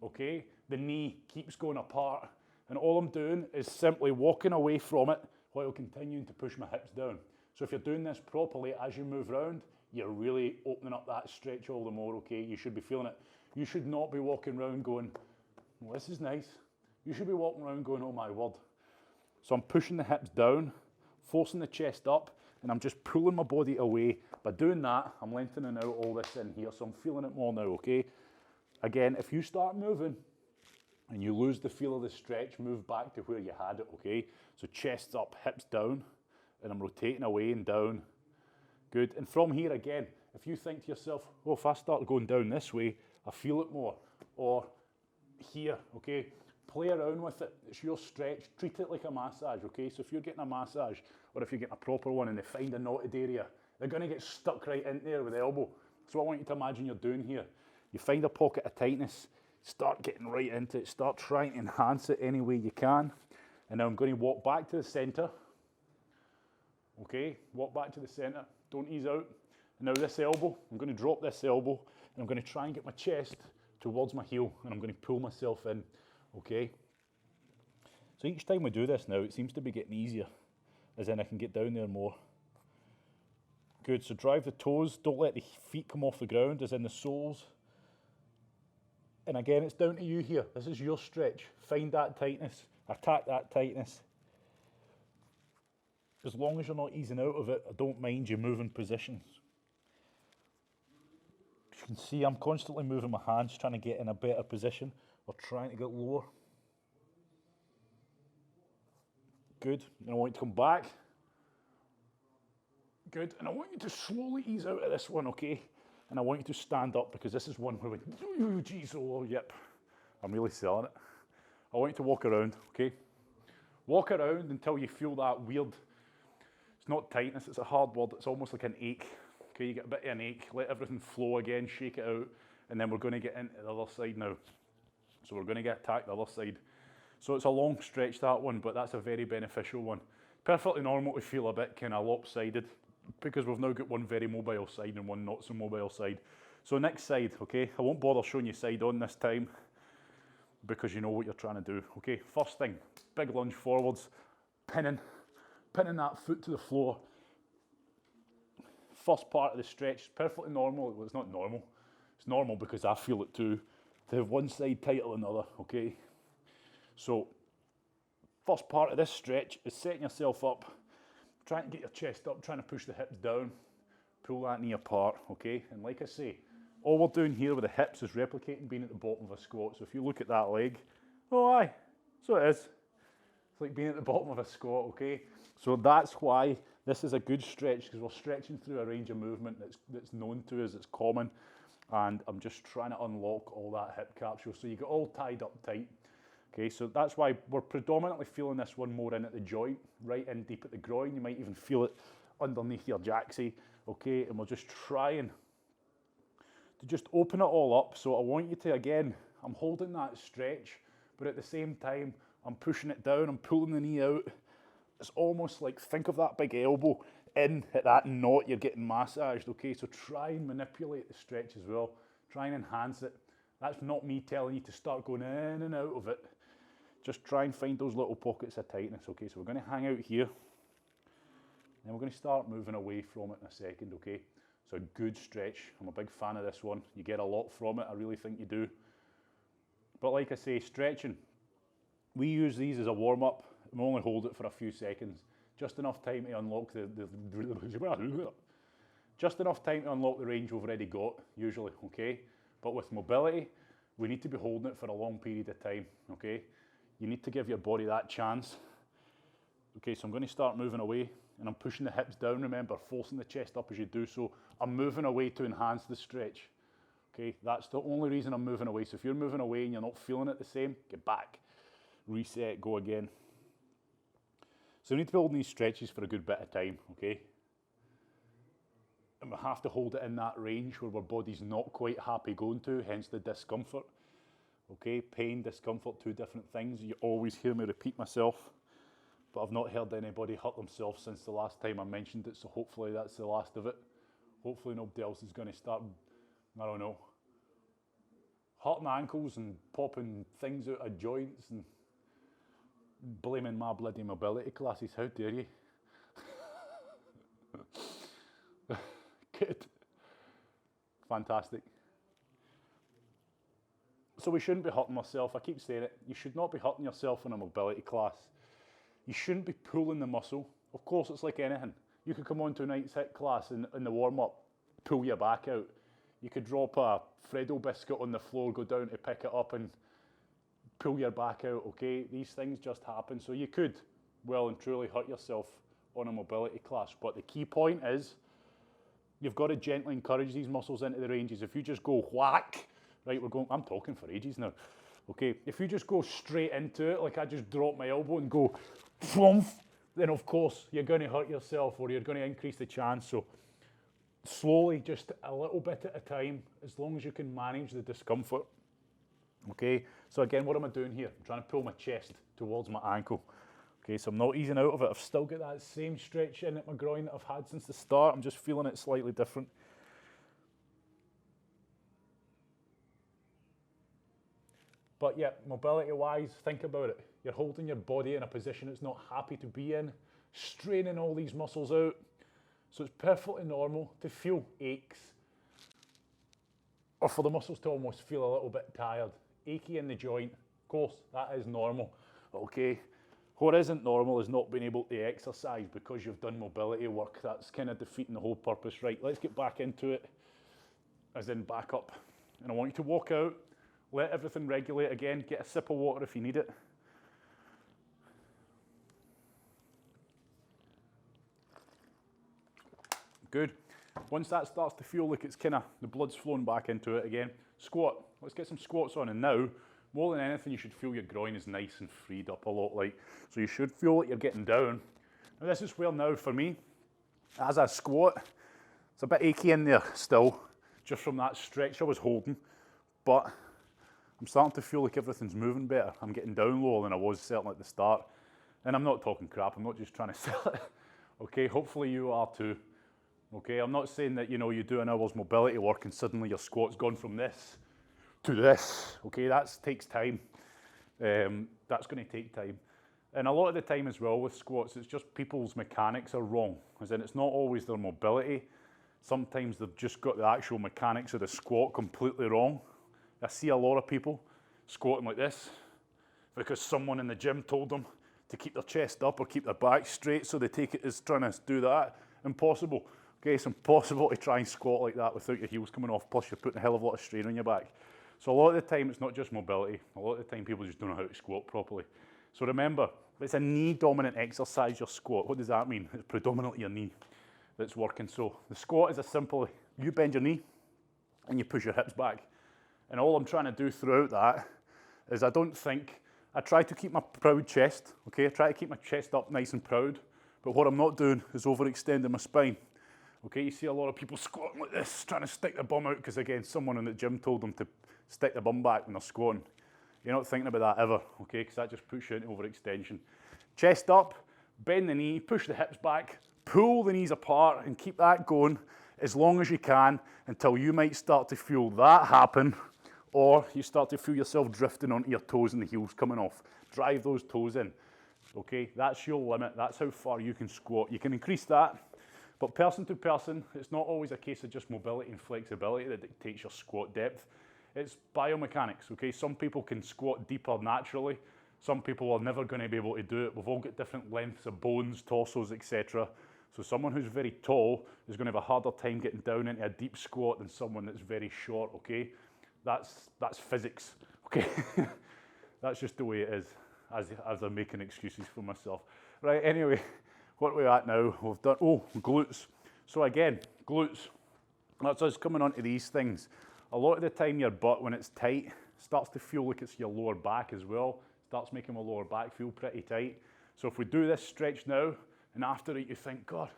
okay? The knee keeps going apart. And all I'm doing is simply walking away from it while continuing to push my hips down. So if you're doing this properly as you move around, you're really opening up that stretch all the more, okay? You should be feeling it. You should not be walking around going, well, this is nice. You should be walking around going, oh my word. So I'm pushing the hips down, forcing the chest up, and I'm just pulling my body away. By doing that, I'm lengthening out all this in here, so I'm feeling it more now, okay? Again, if you start moving and you lose the feel of the stretch, move back to where you had it, okay? So chest up, hips down, and I'm rotating away and down. Good. And from here again, if you think to yourself, oh, if I start going down this way, I feel it more. Or here, okay? Play around with it. It's your stretch. Treat it like a massage, okay? So if you're getting a massage, or if you're getting a proper one and they find a knotted area, they're going to get stuck right in there with the elbow. So what I want you to imagine you're doing here, you find a pocket of tightness, start getting right into it, start trying to enhance it any way you can. And now I'm going to walk back to the centre. Okay, walk back to the centre, don't ease out. And now this elbow, I'm going to drop this elbow and I'm going to try and get my chest towards my heel and I'm going to pull myself in, okay? So each time we do this now, it seems to be getting easier, as in I can get down there more. Good, so drive the toes, don't let the feet come off the ground, as in the soles. And again, it's down to you here. This is your stretch. Find that tightness, attack that tightness. As long as you're not easing out of it, I don't mind you moving positions. You can see I'm constantly moving my hands, trying to get in a better position or trying to get lower. Good, and I want you to come back. Good, and I want you to slowly ease out of this one, okay? And I want you to stand up because this is one where we, oh geez, oh yep, I'm really selling it. I want you to walk around, okay? Walk around until you feel that weird, it's not tightness, it's a hard word, it's almost like an ache. Okay, you get a bit of an ache, let everything flow again, shake it out, and then we're going to get into the other side now. So we're going to get attacked the other side. So it's a long stretch, that one, but that's a very beneficial one. Perfectly normal to feel a bit kind of lopsided because we've now got one very mobile side and one not so mobile side. So next side, okay, I won't bother showing you side on this time because you know what you're trying to do. Okay, first thing, big lunge forwards, pinning that foot to the floor. First part of the stretch is perfectly normal. Well, it's not normal. It's normal because I feel it too, to have one side tighter than the other, okay? So, first part of this stretch is setting yourself up, trying to get your chest up, trying to push the hips down, pull that knee apart, okay? And like I say, all we're doing here with the hips is replicating being at the bottom of a squat. So if you look at that leg, oh aye, so it is. It's like being at the bottom of a squat, okay? So that's why this is a good stretch, because we're stretching through a range of movement that's known to us, it's common. And I'm just trying to unlock all that hip capsule so you get all tied up tight. Okay, so that's why we're predominantly feeling this one more in at the joint, right in deep at the groin. You might even feel it underneath your jacksie, okay? And we're just trying to just open it all up. So I want you to, again, I'm holding that stretch, but at the same time, I'm pushing it down, I'm pulling the knee out. It's almost like, think of that big elbow in at that knot you're getting massaged, okay? So try and manipulate the stretch as well. Try and enhance it. That's not me telling you to start going in and out of it. Just try and find those little pockets of tightness, okay? So we're going to hang out here. Then we're going to start moving away from it in a second, okay? So a good stretch. I'm a big fan of this one. You get a lot from it, I really think you do. But like I say, stretching, we use these as a warm-up. We only hold it for a few seconds. Just enough time to unlock just enough time to unlock the range we've already got, usually, okay? But with mobility, we need to be holding it for a long period of time, okay? You need to give your body that chance. Okay, so I'm going to start moving away and I'm pushing the hips down, remember, forcing the chest up as you do so. I'm moving away to enhance the stretch. Okay, that's the only reason I'm moving away. So if you're moving away and you're not feeling it the same, get back, reset, go again. So we need to be holding these stretches for a good bit of time, okay? And we have to hold it in that range where our body's not quite happy going to, hence the discomfort. Okay, pain, discomfort, two different things. You always hear me repeat myself, but I've not heard anybody hurt themselves since the last time I mentioned it, so hopefully that's the last of it. Hopefully nobody else is going to start, I don't know, hurting ankles and popping things out of joints and blaming my bloody mobility classes. How dare you? Good. Fantastic. So we shouldn't be hurting ourselves. I keep saying it. You should not be hurting yourself in a mobility class. You shouldn't be pulling the muscle. Of course, it's like anything. You could come on to a night's hit class and in the warm-up, pull your back out. You could drop a Freddo biscuit on the floor, go down to pick it up and pull your back out, okay? These things just happen. So you could well and truly hurt yourself on a mobility class. But the key point is, you've got to gently encourage these muscles into the ranges. If you just go whack, right, I'm talking for ages now, okay? If you just go straight into it, like I just drop my elbow and go, flump, then of course you're going to hurt yourself or you're going to increase the chance. So slowly, just a little bit at a time, as long as you can manage the discomfort. Okay, so again, what am I doing here? I'm trying to pull my chest towards my ankle. Okay, so I'm not easing out of it. I've still got that same stretch in at my groin that I've had since the start. I'm just feeling it slightly different. But yeah, mobility-wise, think about it. You're holding your body in a position it's not happy to be in, straining all these muscles out. So it's perfectly normal to feel aches or for the muscles to almost feel a little bit tired. Achy in the joint, of course, that is normal, okay? What isn't normal is not being able to exercise because you've done mobility work. That's kind of defeating the whole purpose. Right, let's get back into it, as in back up. And I want you to walk out, let everything regulate again, get a sip of water if you need it. Good. Once that starts to feel like it's kind of, the blood's flowing back into it again, squat. Let's get some squats on. And now, more than anything, you should feel your groin is nice and freed up a lot. Like, so you should feel like you're getting down. Now this is where now, for me, as I squat, it's a bit achy in there still, just from that stretch I was holding. But I'm starting to feel like everything's moving better. I'm getting down lower than I was certainly at the start. And I'm not talking crap, I'm not just trying to sell it. Okay, hopefully you are too. Okay, I'm not saying that, you know, you do an hour's mobility work and suddenly your squat's gone from this to this. Okay, that takes time. That's going to take time. And a lot of the time as well with squats, it's just people's mechanics are wrong. As in, it's not always their mobility. Sometimes they've just got the actual mechanics of the squat completely wrong. I see a lot of people squatting like this because someone in the gym told them to keep their chest up or keep their back straight, so they take it as trying to do that. Impossible. Okay, it's impossible to try and squat like that without your heels coming off, plus you're putting a hell of a lot of strain on your back. So a lot of the time it's not just mobility, a lot of the time people just don't know how to squat properly. So remember, it's a knee dominant exercise, your squat. What does that mean? It's predominantly your knee that's working. So the squat is a simple, you bend your knee and you push your hips back. And all I'm trying to do throughout that is I try to keep my proud chest, okay? I try to keep my chest up nice and proud, but what I'm not doing is overextending my spine. Okay, you see a lot of people squatting like this, trying to stick their bum out, because again, someone in the gym told them to stick their bum back when they're squatting. You're not thinking about that ever, okay, because that just puts you into overextension. Chest up, bend the knee, push the hips back, pull the knees apart, and keep that going as long as you can until you might start to feel that happen, or you start to feel yourself drifting onto your toes and the heels coming off. Drive those toes in, okay? That's your limit, that's how far you can squat. You can increase that, but person to person, it's not always a case of just mobility and flexibility that dictates your squat depth. It's biomechanics, okay? Some people can squat deeper naturally. Some people are never going to be able to do it. We've all got different lengths of bones, torsos, etc. So someone who's very tall is going to have a harder time getting down into a deep squat than someone that's very short, okay? That's physics, okay? That's just the way it is, as I'm making excuses for myself. Right, anyway, what we're at now, we've done, glutes. So again, glutes, that's us coming onto these things. A lot of the time your butt, when it's tight, starts to feel like it's your lower back as well. Starts making my lower back feel pretty tight. So if we do this stretch now, and after it you think, God,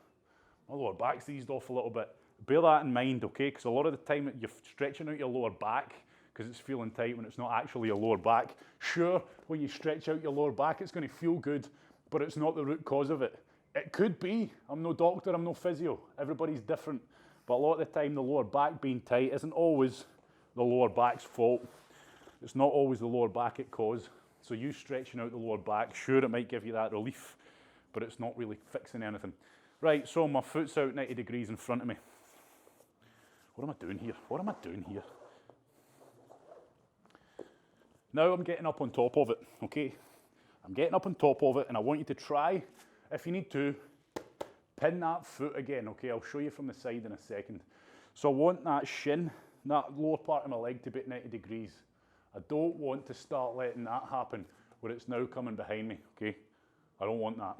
my lower back's eased off a little bit. Bear that in mind, okay? Because a lot of the time you're stretching out your lower back because it's feeling tight when it's not actually your lower back. Sure, when you stretch out your lower back, it's going to feel good, but it's not the root cause of it. It could be. I'm no doctor, I'm no physio. Everybody's different. But a lot of the time, the lower back being tight isn't always the lower back's fault. It's not always the lower back at cause. So you stretching out the lower back, sure, it might give you that relief, but it's not really fixing anything. Right, so my foot's out 90 degrees in front of me. What am I doing here? What am I doing here? Now I'm getting up on top of it, okay? I'm getting up on top of it, and I want you to try, if you need to, pin that foot again, okay? I'll show you from the side in a second. So I want that shin, that lower part of my leg to be at 90 degrees. I don't want to start letting that happen where it's now coming behind me, okay? I don't want that,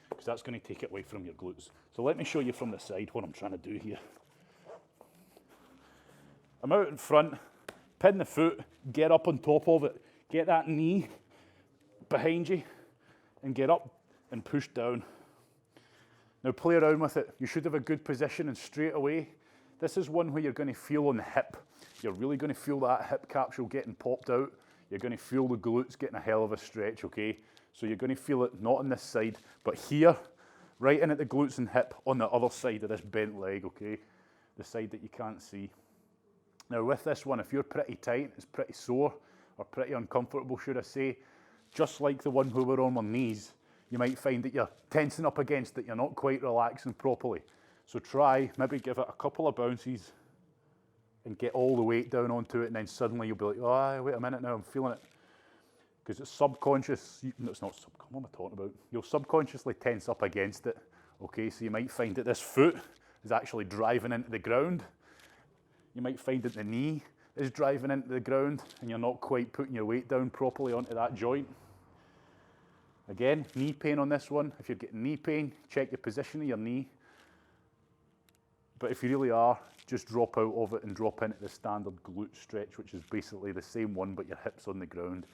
because that's going to take it away from your glutes. So let me show you from the side what I'm trying to do here. I'm out in front, pin the foot, get up on top of it, get that knee behind you, and get up and push down. Now play around with it. You should have a good position, and straight away, this is one where you're going to feel on the hip. You're really going to feel that hip capsule getting popped out. You're going to feel the glutes getting a hell of a stretch, okay? So you're going to feel it not on this side, but here, right in at the glutes and hip on the other side of this bent leg, okay? The side that you can't see. Now with this one, if you're pretty tight, it's pretty sore, or pretty uncomfortable, should I say, just like the one where we're on our knees, you might find that you're tensing up against it, you're not quite relaxing properly. So try, maybe give it a couple of bounces and get all the weight down onto it, and then suddenly you'll be like, oh, wait a minute now, I'm feeling it. Because it's subconscious, no, it's not subconscious, what am I talking about? You'll subconsciously tense up against it, okay? So you might find that this foot is actually driving into the ground. You might find that the knee is driving into the ground and you're not quite putting your weight down properly onto that joint. Again, knee pain on this one. If you're getting knee pain, check your position of your knee. But if you really are, just drop out of it and drop into the standard glute stretch, which is basically the same one, but your hips on the ground.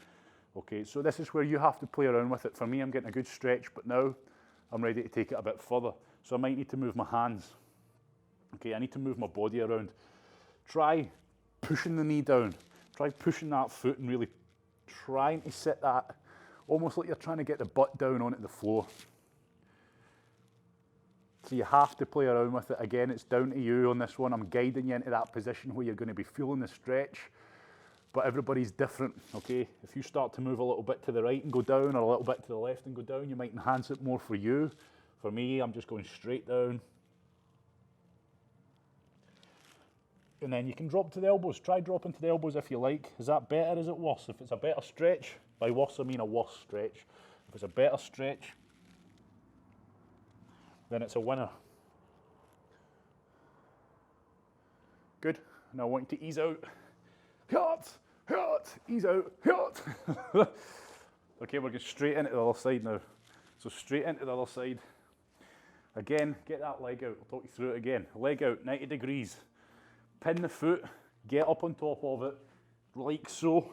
Okay, so this is where you have to play around with it. For me, I'm getting a good stretch, but now I'm ready to take it a bit further. So I might need to move my hands. Okay, I need to move my body around. Try pushing the knee down. Try pushing that foot and really trying to sit that, almost like you're trying to get the butt down onto the floor. So you have to play around with it. Again, it's down to you on this one. I'm guiding you into that position where you're going to be feeling the stretch, but everybody's different, okay? If you start to move a little bit to the right and go down, or a little bit to the left and go down, you might enhance it more for you. For me, I'm just going straight down. And then you can drop to the elbows. Try dropping to the elbows if you like. Is that better? Is it worse? If it's a better stretch, by worse I mean a worse stretch. If it's a better stretch, then it's a winner. Good. Now I want you to ease out. Ease out. Okay, we're going straight into the other side now. So straight into the other side. Again, get that leg out. I'll talk you through it again. Leg out, 90 degrees. Pin the foot, get up on top of it, like so.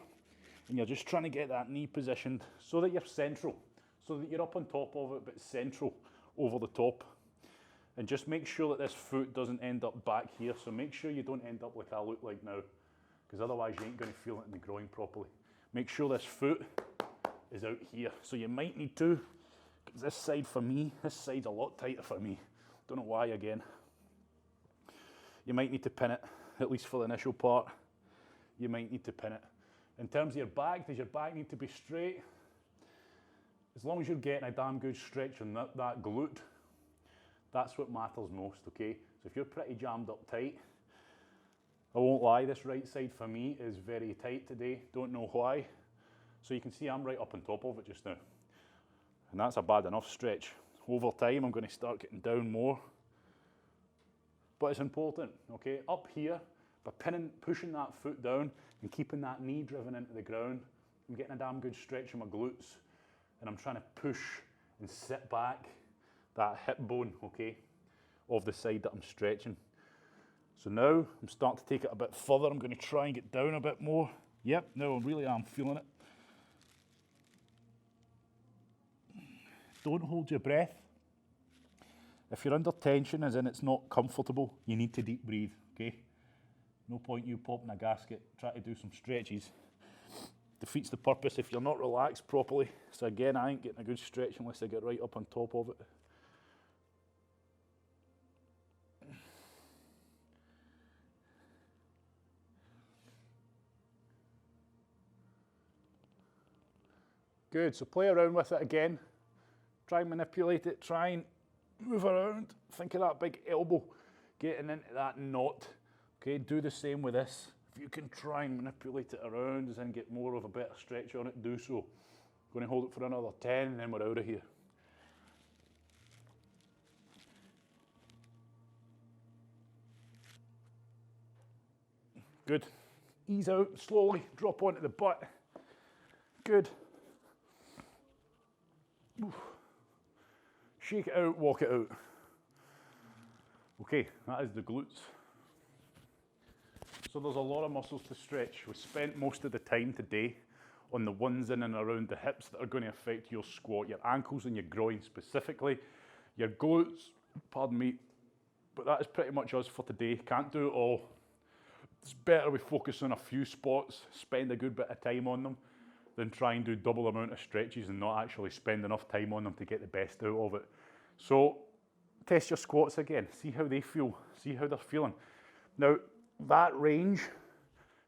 And you're just trying to get that knee positioned so that you're central. So that you're up on top of it, but central over the top. And just make sure that this foot doesn't end up back here. So make sure you don't end up like I look like now, because otherwise you ain't going to feel it in the groin properly. Make sure this foot is out here. So you might need to, because this side for me, this side's a lot tighter for me. Don't know why again. You might need to pin it, at least for the initial part. You might need to pin it. In terms of your back, does your back need to be straight? As long as you're getting a damn good stretch on that glute, that's what matters most, okay? So if you're pretty jammed up tight, I won't lie, this right side for me is very tight today. Don't know why. So you can see I'm right up on top of it just now. And that's a bad enough stretch. Over time, I'm going to start getting down more. But it's important, okay? Up here, by pushing that foot down and keeping that knee driven into the ground, I'm getting a damn good stretch in my glutes, and I'm trying to push and sit back that hip bone, okay, of the side that I'm stretching. So now I'm starting to take it a bit further. I'm going to try and get down a bit more. Yep, no, I really am feeling it. Don't hold your breath. If you're under tension, as in it's not comfortable, you need to deep breathe, okay? No point you popping a gasket, try to do some stretches. Defeats the purpose if you're not relaxed properly. So again, I ain't getting a good stretch unless I get right up on top of it. Good, so play around with it again. Try and manipulate it, try and move around. Think of that big elbow getting into that knot. Okay, do the same with this. If you can try and manipulate it around and get more of a better stretch on it, do so. Going to hold it for another 10 and then we're out of here. Good. Ease out slowly, drop onto the butt. Good. Oof. Shake it out, walk it out. Okay, that is the glutes. So there's a lot of muscles to stretch. We spent most of the time today on the ones in and around the hips that are going to affect your squat, your ankles and your groin specifically, your glutes, pardon me, but that is pretty much us for today. Can't do it all. It's better we focus on a few spots, spend a good bit of time on them, than try and do double amount of stretches and not actually spend enough time on them to get the best out of it. So test your squats again, see how they feel, see how they're feeling. Now that range,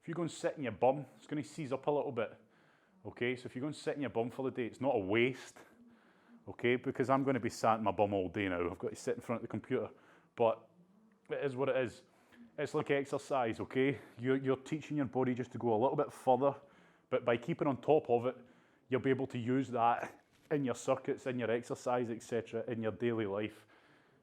if you go and sit in your bum, it's going to seize up a little bit. Okay, so if you go and sit in your bum for the day, it's not a waste. Okay, because I'm going to be sat in my bum all day now. I've got to sit in front of the computer, but it is what it is. It's like exercise, okay? You're teaching your body just to go a little bit further, but by keeping on top of it, you'll be able to use that in your circuits, in your exercise, etc., in your daily life.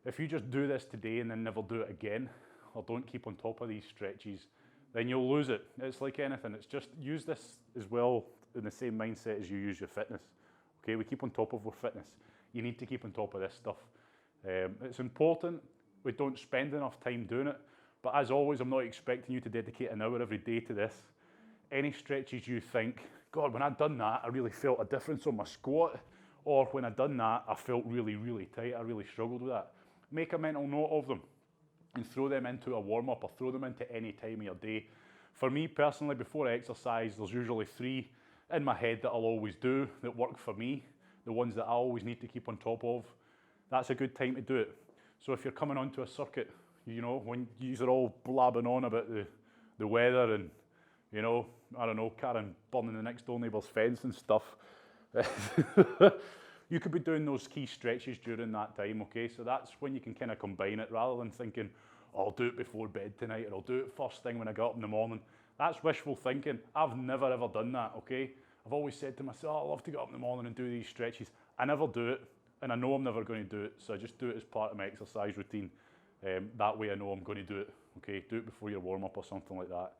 If you just do this today and then never do it again, or don't keep on top of these stretches, then you'll lose it. It's like anything. It's just use this as well in the same mindset as you use your fitness. Okay, we keep on top of our fitness. You need to keep on top of this stuff. It's important. We don't spend enough time doing it. But as always, I'm not expecting you to dedicate an hour every day to this. Any stretches you think, God, when I done that, I really felt a difference on my squat, or when I done that, I felt really, really tight, I really struggled with that. Make a mental note of them and throw them into a warm-up or throw them into any time of your day. For me personally, before I exercise, there's usually 3 in my head that I'll always do that work for me, the ones that I always need to keep on top of. That's a good time to do it. So if you're coming onto a circuit, you know, when you're all blabbing on about the weather and, you know, I don't know, Karen burning the next door neighbour's fence and stuff, you could be doing those key stretches during that time, okay? So that's when you can kind of combine it rather than thinking, oh, I'll do it before bed tonight or I'll do it first thing when I get up in the morning. That's wishful thinking. I've never ever done that, okay? I've always said to myself, oh, I love to get up in the morning and do these stretches. I never do it, and I know I'm never going to do it, so I just do it as part of my exercise routine. That way I know I'm going to do it, okay? Do it before your warm-up or something like that.